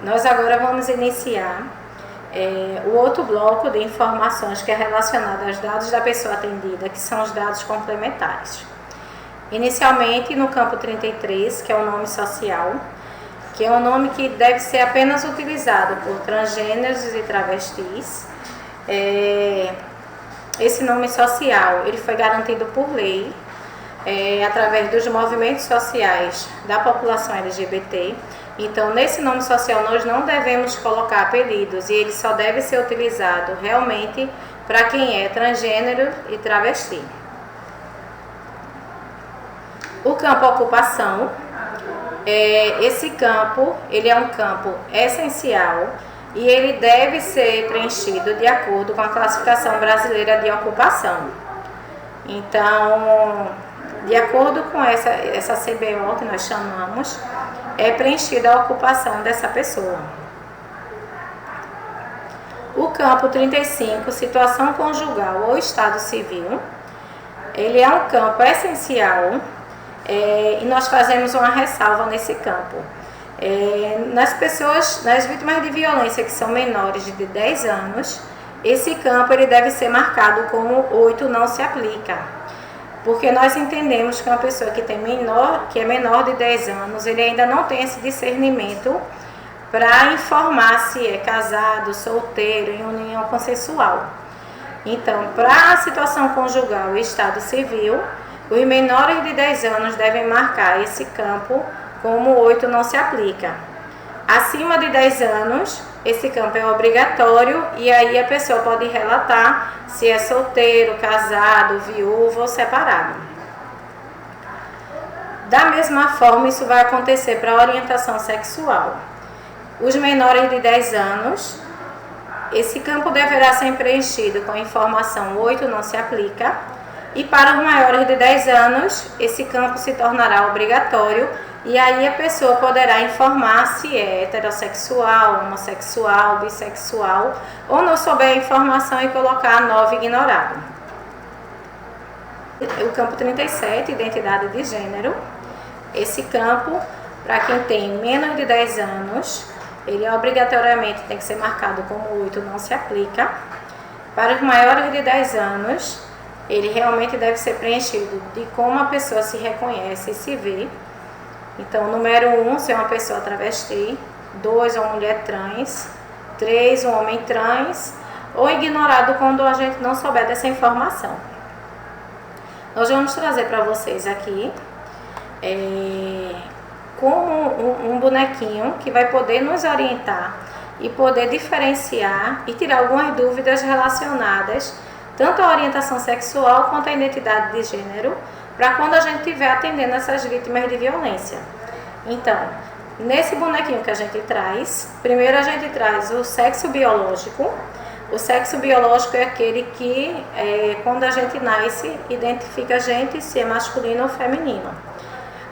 Nós agora vamos iniciar o outro bloco de informações que é relacionado aos dados da pessoa atendida, que são os dados complementares. Inicialmente no campo 33, que é o nome social, que é um nome que deve ser apenas utilizado por transgêneros e travestis. Esse nome social ele foi garantido por lei, através dos movimentos sociais da população LGBT. Então, nesse nome social nós não devemos colocar apelidos e ele só deve ser utilizado realmente para quem é transgênero e travesti. O campo ocupação, esse campo ele é um campo essencial e ele deve ser preenchido de acordo com a classificação brasileira de ocupação. Então, de acordo com essa CBO que nós chamamos, é preenchida a ocupação dessa pessoa. O campo 35, situação conjugal ou estado civil, ele é um campo essencial e nós fazemos uma ressalva nesse campo. Nas vítimas de violência que são menores de 10 anos, esse campo ele deve ser marcado como 8 não se aplica. Porque nós entendemos que uma pessoa que é menor de 10 anos, ele ainda não tem esse discernimento para informar se é casado, solteiro, em união consensual. Então, para a situação conjugal e estado civil, os menores de 10 anos devem marcar esse campo como 8 não se aplica. Acima de 10 anos, esse campo é obrigatório e aí a pessoa pode relatar se é solteiro, casado, viúvo ou separado. Da mesma forma, isso vai acontecer para a orientação sexual. Os menores de 10 anos, esse campo deverá ser preenchido com a informação 8 não se aplica. E para os maiores de 10 anos, esse campo se tornará obrigatório e aí a pessoa poderá informar se é heterossexual, homossexual, bissexual ou não souber a informação e colocar 9 ignorado. O campo 37, identidade de gênero. Esse campo, para quem tem menos de 10 anos, ele obrigatoriamente tem que ser marcado como 8 não se aplica. Para os maiores de 10 anos, ele realmente deve ser preenchido de como a pessoa se reconhece e se vê. Então, número 1, se é uma pessoa travesti, 2, uma mulher trans, 3, um homem trans, ou ignorado quando a gente não souber dessa informação. Nós vamos trazer para vocês aqui como um bonequinho que vai poder nos orientar e poder diferenciar e tirar algumas dúvidas relacionadas tanto a orientação sexual quanto a identidade de gênero, para quando a gente estiver atendendo essas vítimas de violência. Então, nesse bonequinho que a gente traz, primeiro a gente traz o sexo biológico. O sexo biológico é aquele que, quando a gente nasce, identifica a gente se é masculino ou feminino.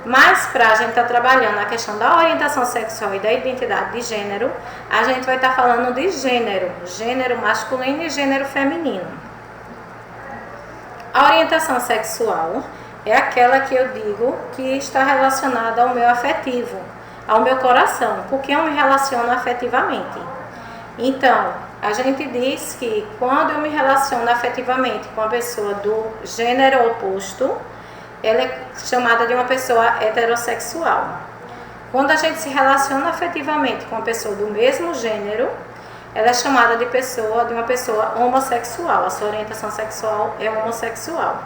Mas, para a gente estar trabalhando a questão da orientação sexual e da identidade de gênero, a gente vai estar falando de gênero masculino e gênero feminino. A orientação sexual é aquela que eu digo que está relacionada ao meu afetivo, ao meu coração, porque eu me relaciono afetivamente. Então, a gente diz que quando eu me relaciono afetivamente com a pessoa do gênero oposto, ela é chamada de uma pessoa heterossexual. Quando a gente se relaciona afetivamente com a pessoa do mesmo gênero, ela é chamada de uma pessoa homossexual. A sua orientação sexual é homossexual.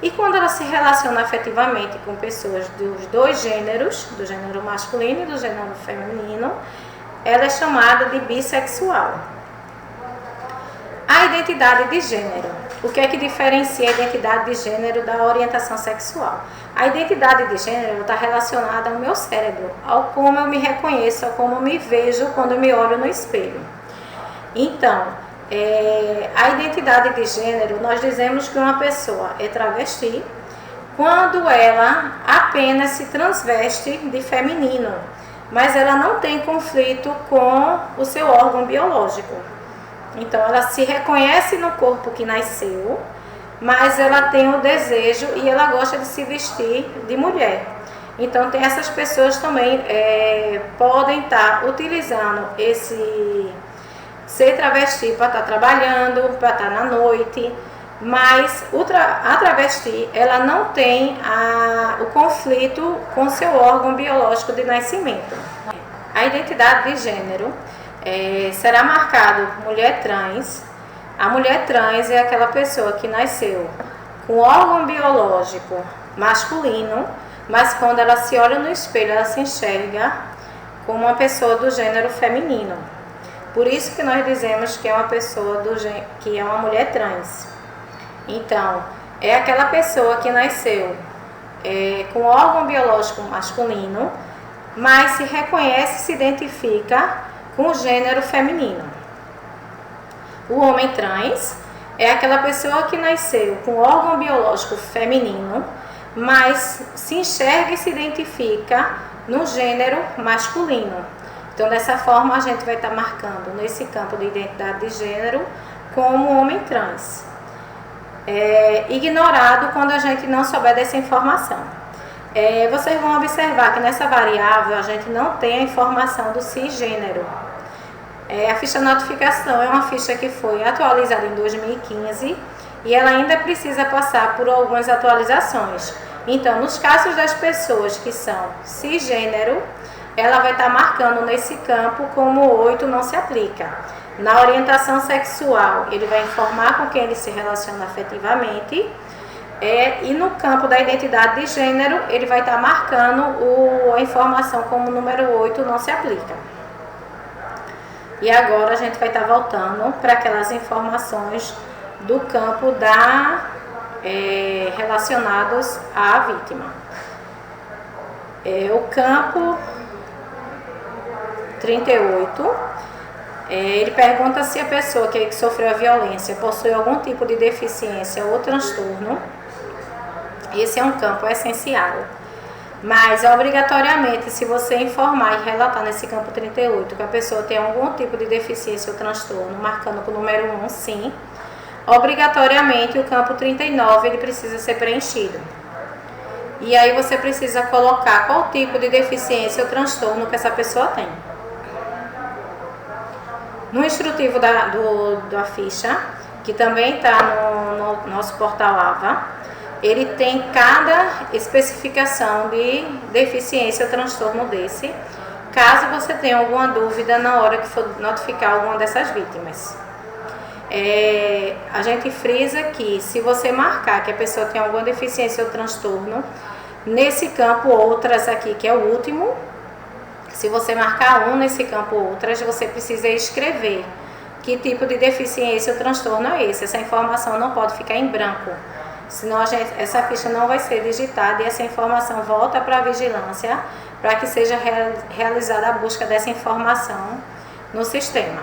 E quando ela se relaciona afetivamente com pessoas dos dois gêneros, do gênero masculino e do gênero feminino, ela é chamada de bissexual. A identidade de gênero. O que é que diferencia a identidade de gênero da orientação sexual? A identidade de gênero está relacionada ao meu cérebro, ao como eu me reconheço, ao como eu me vejo quando eu me olho no espelho. Então, a identidade de gênero, nós dizemos que uma pessoa é travesti quando ela apenas se transveste de feminino, mas ela não tem conflito com o seu órgão biológico. Então, ela se reconhece no corpo que nasceu, mas ela tem o desejo e ela gosta de se vestir de mulher. Então, tem essas pessoas também podem estar utilizando esse ser travesti para estar trabalhando, para estar na noite, mas a travesti ela não tem o conflito com seu órgão biológico de nascimento. A identidade de gênero será marcado mulher trans. A mulher trans é aquela pessoa que nasceu com órgão biológico masculino, mas quando ela se olha no espelho, ela se enxerga como uma pessoa do gênero feminino. Por isso que nós dizemos que é uma pessoa que é uma mulher trans. Então, é aquela pessoa que nasceu com órgão biológico masculino, mas se reconhece e se identifica com o gênero feminino. O homem trans é aquela pessoa que nasceu com órgão biológico feminino, mas se enxerga e se identifica no gênero masculino. Então, dessa forma, a gente vai estar marcando nesse campo de identidade de gênero como homem trans. Ignorado quando a gente não souber dessa informação. Vocês vão observar que nessa variável a gente não tem a informação do cisgênero. A ficha notificação é uma ficha que foi atualizada em 2015 e ela ainda precisa passar por algumas atualizações. Então, nos casos das pessoas que são cisgênero, ela vai estar marcando nesse campo como 8 não se aplica. Na orientação sexual, ele vai informar com quem ele se relaciona afetivamente. E no campo da identidade de gênero, ele vai estar marcando a informação como número 8 não se aplica. E agora a gente vai estar voltando para aquelas informações do campo relacionados à vítima. O campo 38, ele pergunta se a pessoa que sofreu a violência possui algum tipo de deficiência ou transtorno. Esse é um campo essencial. Mas, obrigatoriamente, se você informar e relatar nesse campo 38 que a pessoa tem algum tipo de deficiência ou transtorno, marcando com o número 1, sim, obrigatoriamente o campo 39 ele precisa ser preenchido. E aí você precisa colocar qual tipo de deficiência ou transtorno que essa pessoa tem. No instrutivo da ficha, que também está no nosso portal AVA, ele tem cada especificação de deficiência ou transtorno desse, caso você tenha alguma dúvida na hora que for notificar alguma dessas vítimas. A gente frisa que se você marcar que a pessoa tem alguma deficiência ou transtorno, nesse campo outras aqui, que é o último, se você marcar um nesse campo outras, você precisa escrever que tipo de deficiência ou transtorno é esse. Essa informação não pode ficar em branco. Senão essa ficha não vai ser digitada e essa informação volta para a vigilância para que seja realizada a busca dessa informação no sistema.